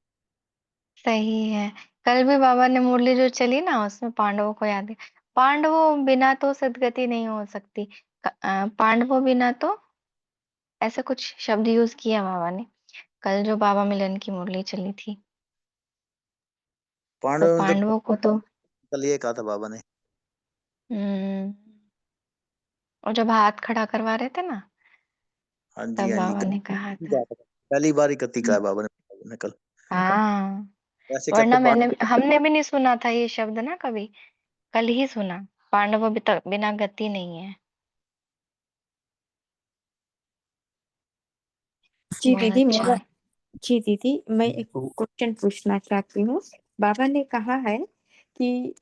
सही है। कल भी बाबा ने मुरली जो चली ना, उसमें पांडवों को याद है। पांडवों बिना तो सदगति नहीं हो सकती। पांडवों बिना तो, ऐसा कुछ शब्द यूज किया बाबा ने कल जो बाबा मिलन की मुरली चली थी। तो पांडव में तो पांडवों को तो, कल ये कहा था बाबा ने। हम्म, और जब हाथ खड़ा करवा रहे थे ना, हाँ जी, तब हाँ जी, बाबा ने कहा कल था। पहली बार ही कति का हम्म, है बाबा ने कल। हाँ। ऐसे कहते वरना पांडव। हमने भी नहीं सुना था ये शब्द ना कभी। कल ही सुना। पांडवों बिना गति नहीं है। जी बहुत दीदी अच्छा। मेरा जी दीदी, मैं एक क्वेश्चन पूछना चाहती हूँ। बाबा ने कहा है कि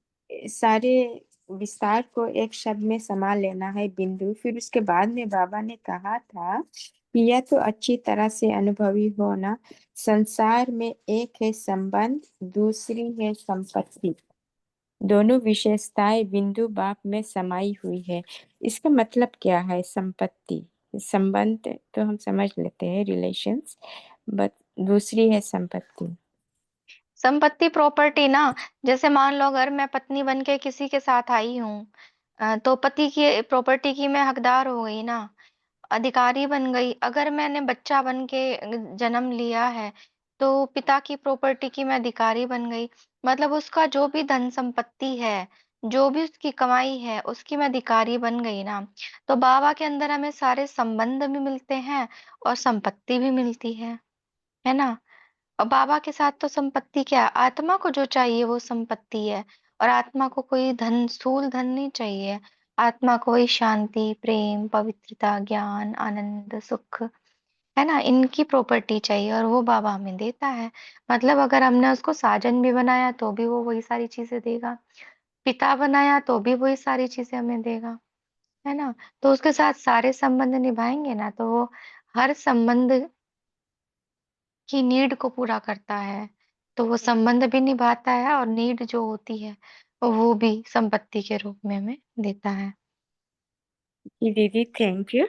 सारे विस्तार को एक शब्द में समा लेना है, बिंदु। फिर उसके बाद में बाबा ने कहा था कि यह तो अच्छी तरह से अनुभवी होना, संसार में एक है संबंध, दूसरी है संपत्ति। दोनों विशेषताएं बिंदु बाप में समाई हुई है। इसका मतलब क्या है? संपत्ति, संबंध तो हम समझ लेते हैं, रिलेशंस, बट दूसरी है संपत्ति। संपत्ति प्रॉपर्टी ना। जैसे मान लो अगर मैं पत्नी बन के किसी के साथ आई हूँ, तो पति की प्रॉपर्टी की मैं हकदार हो गई ना। अधिकारी बन गई। अगर मैंने बच्चा बन के जन्म लिया है तो पिता की प्रॉपर्टी की मैं अधिकारी बन गई। मतलब उसका जो भी धन संपत्ति है, जो भी उसकी कमाई है, उसकी मैं अधिकारी बन गई ना। तो बाबा के अंदर हमें सारे संबंध भी मिलते हैं और संपत्ति भी मिलती है ना। और बाबा के साथ तो संपत्ति क्या है, आत्मा को जो चाहिए वो संपत्ति है। और आत्मा को कोई धन, स्थूल धन नहीं चाहिए। आत्मा को वही शांति, प्रेम, पवित्रता, ज्ञान, आनंद, सुख, है ना, इनकी प्रॉपर्टी चाहिए और वो बाबा हमें देता है। मतलब अगर हमने उसको साजन भी बनाया तो भी वो वही सारी चीजें देगा, पिता बनाया तो भी वही सारी चीजें हमें देगा, है ना। तो उसके साथ सारे संबंध निभाएंगे ना तो वो हर संबंध की नीड को पूरा करता है। तो वो संबंध भी निभाता है और नीड जो होती है वो भी संपत्ति के रूप में हमें देता है। जी दीदी, थैंक यू।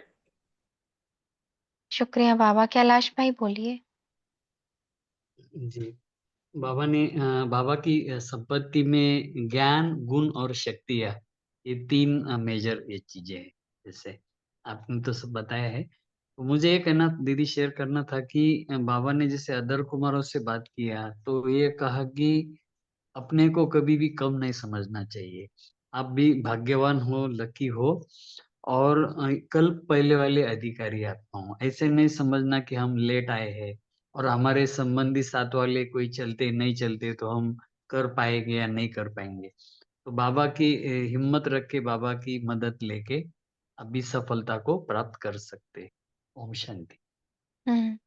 शुक्रिया बाबा। कैलाश भाई बोलिए। जी, बाबा की संपत्ति में ज्ञान, गुण और शक्तियाँ, ये 3 मेजर ये चीजें हैं। जैसे आपने तो सब बताया है, तो मुझे ये कहना दीदी शेयर करना था कि बाबा ने जैसे अदर कुमारों से बात किया तो ये कहा कि अपने को कभी भी कम नहीं समझना चाहिए। आप भी भाग्यवान हो, लकी हो, और कल पहले वाले अधिकारी आप हो। ऐसे नहीं समझना कि हम लेट आए हैं और हमारे संबंधी साथ वाले कोई चलते नहीं चलते तो हम कर पाएंगे या नहीं कर पाएंगे। तो बाबा की हिम्मत रख के, बाबा की मदद लेके अभी सफलता को प्राप्त कर सकते। ओम शांति। हम्म,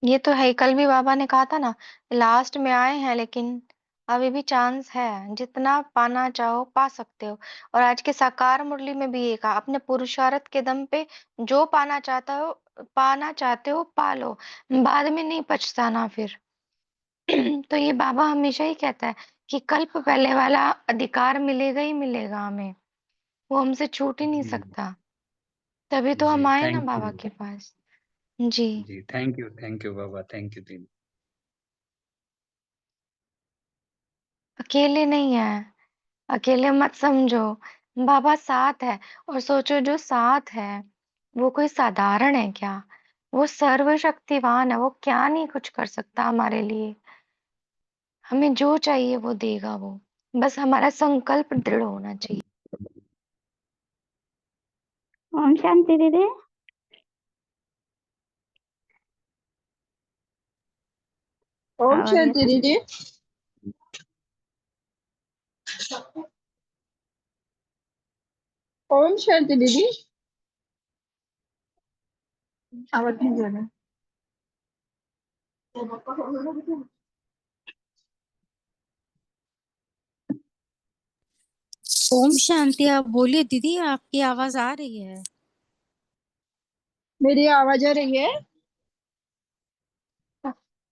ये तो है ही। कल भी बाबा ने कहा था ना, लास्ट में आए हैं लेकिन अभी भी चांस है, जितना पाना चाहो पा सकते हो। और आज के साकार मुरली में भी ये कहा, अपने पुरुषार्थ के दम पे जो पाना चाहते हो पा लो, बाद में नहीं पछताना फिर। तो ये बाबा हमेशा ही कहता है कि कल्प पहले वाला अधिकार मिलेगा ही मिलेगा हमें, वो हमसे छूट ही नहीं जी सकता। तभी तो जी, हम आए ना थैंक बाबा यू। के पास। जी। जी, थैंक यू बाबा, थैंक यू दीदी। अकेले नहीं है, अकेले मत समझो, बाबा साथ है। और सोचो, जो साथ है वो कोई साधारण है क्या? वो सर्वशक्तिवान है, वो क्या नहीं कुछ कर सकता हमारे लिए। हमें जो चाहिए वो देगा वो, बस हमारा संकल्प दृढ़ होना चाहिए। ओम शांति दीदी। ओम और शांति दीदी। ओम शांति दीदी। आवाज नहीं जा रहा। ओम शांति। आप बोलिए दीदी, आपकी आवाज आ रही है। मेरी आवाज आ रही है?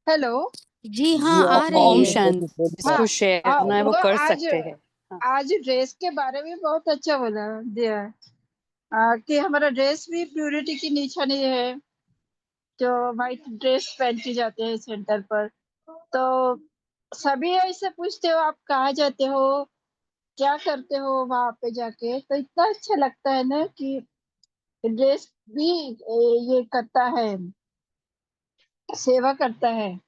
हेलो। जी हाँ, जी आ आप रही ओम है। शांति। हाँ जिसको शेयर हाँ, करना है वो वो कर आज सकते हैं। हाँ। आज ड्रेस के बारे में बहुत अच्छा बोला दिया है। कि हमारा ड्रेस भी प्यूरिटी की निशानी है, जो वाइट ड्रेस पहन के जाते हैं सेंटर पर। तो सभी ऐसे पूछते हो आप कहाँ जाते हो, क्या करते हो वहां पे जाके, तो इतना अच्छा लगता है ना कि ड्रेस भी ये करता है, सेवा करता है।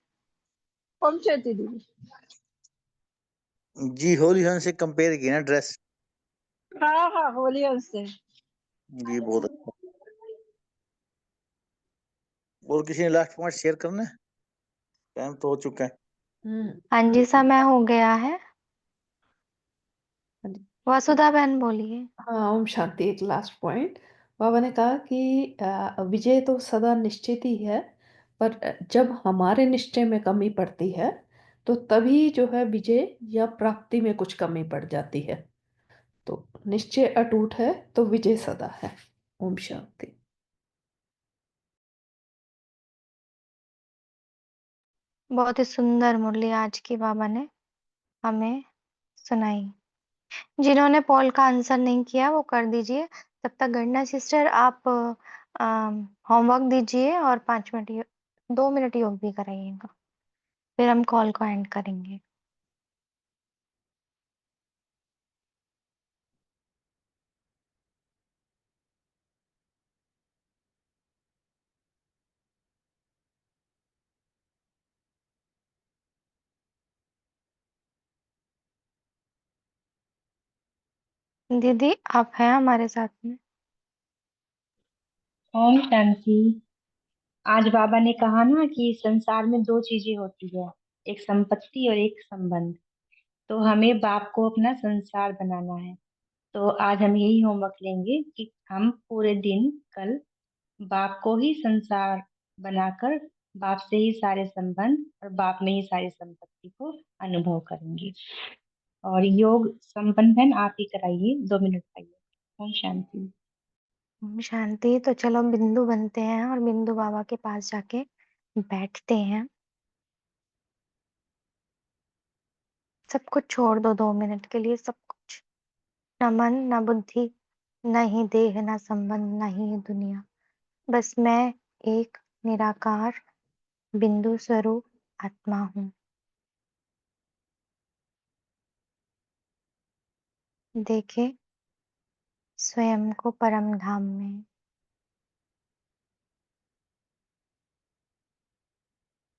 ओम शांति दीदी। जी होली हंस से कंपेयर किया ना ड्रेस। हाँ हाँ, होली से। जी बहुत अच्छा। और किसी ने लास्ट पॉइंट शेयर करना है? टाइम तो हो चुका है। हाँ जी, समय हो गया है। वसुधा बहन बोलिए। हाँ, ओम शांति। एक लास्ट पॉइंट, बाबा ने कहा कि विजय तो सदा निश्चित ही है, पर जब हमारे निश्चय में कमी पड़ती है तो तभी जो है विजय या प्राप्ति में कुछ कमी पड़ जाती है। तो निश्चय अटूट है तो विजय सदा है। ओम शांति। बहुत ही सुंदर मुरली आज की बाबा ने हमें सुनाई। जिन्होंने पोल का आंसर नहीं किया वो कर दीजिए। तब तक गणना सिस्टर आप होमवर्क दीजिए और 5 मिनट 2 मिनट योग भी कराइएगा, फिर हम कॉल को एंड करेंगे। दीदी आप हैं हमारे साथ में? ओम शांति। आज बाबा ने कहा ना कि संसार में दो चीजें होती है, एक संपत्ति और एक संबंध। तो हमें बाप को अपना संसार बनाना है। तो आज हम यही होमवर्क लेंगे कि हम पूरे दिन कल बाप को ही संसार बनाकर बाप से ही सारे संबंध और बाप में ही सारी संपत्ति को अनुभव करेंगे। और योग संबंधन आप ही कराइए, 2 मिनट आइए। ओम शांति। ओम शांति। तो चलो बिंदु बनते हैं और बिंदु बाबा के पास जाके बैठते हैं। सब कुछ छोड़ दो 2 मिनट के लिए, सब कुछ, न मन न बुद्धि, न ही देह न संबंध, न ही दुनिया। बस मैं एक निराकार बिंदु स्वरूप आत्मा हूँ। देखे स्वयं को परम धाम में,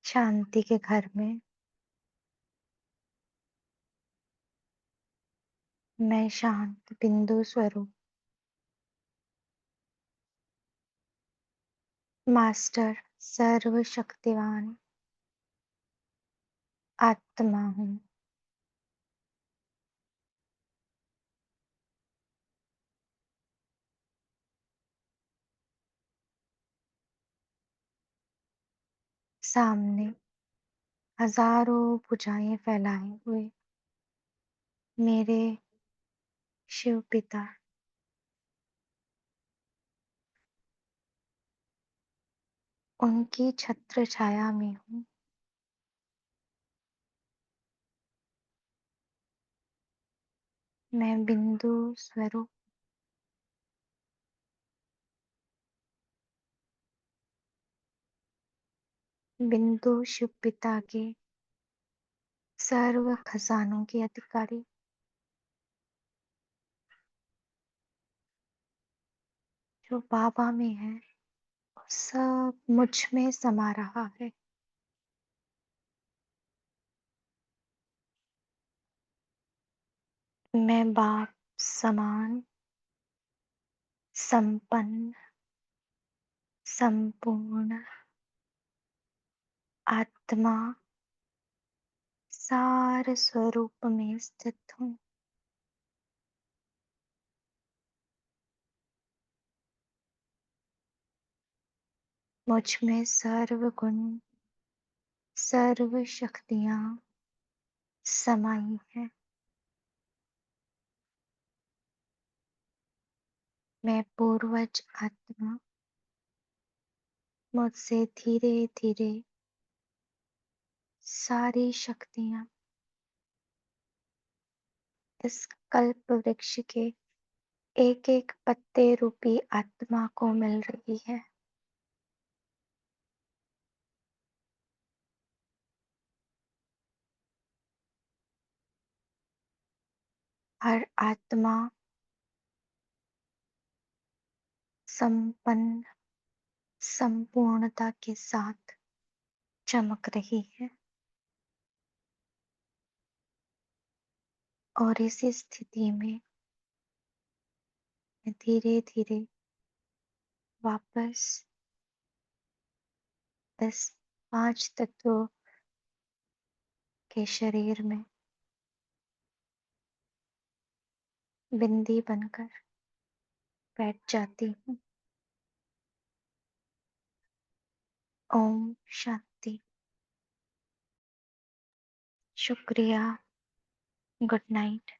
शांति के घर में। मैं शांत बिंदु स्वरूप मास्टर सर्वशक्तिवान आत्मा हूँ। सामने हजारों भुजाएं फैलाए हुए मेरे शिव पिता, उनकी छत्र छाया में हूँ। मैं बिंदु स्वरूप बिंदु शिव पिता के सर्व खजानों की अधिकारी। जो बाबा में है सब मुझ में समा रहा है। मैं बाप समान संपन्न संपूर्ण आत्मा सार स्वरूप में स्थित हूँ। मुझ में सर्व गुण सर्व शक्तियाँ समाई है। मैं पूर्वज आत्मा मुझसे धीरे धीरे सारी शक्तियाँ इस कल्प वृक्ष के एक एक पत्ते रूपी आत्मा को मिल रही है। हर आत्मा संपन्न संपूर्णता के साथ चमक रही है। और इसी स्थिति में मैं धीरे धीरे वापस इस 5 तत्वों के शरीर में बिंदी बनकर बैठ जाती हूँ। ओम शांति। शुक्रिया। Good night.